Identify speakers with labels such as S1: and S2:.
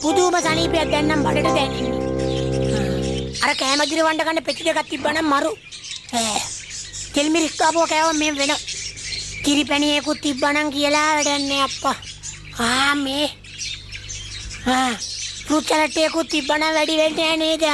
S1: පුදුම සනීපයක් දැන් නම් බඩට දැනෙන්නේ. අර කෑම දිරවන්න ගන්න පෙති දෙකක් තිබ්බනම් මරු. තෙල් මිරිස් කාපුව කෑවම මේ වෙන කිරිපැණියකුත් තිබ්බනම් කියලා වැඩක් නෑ අප්පා. මේ ෆෘට් සලාඩ් එකකුත් තිබ්බනම් වැඩි වෙන්නේ නෑ නේද?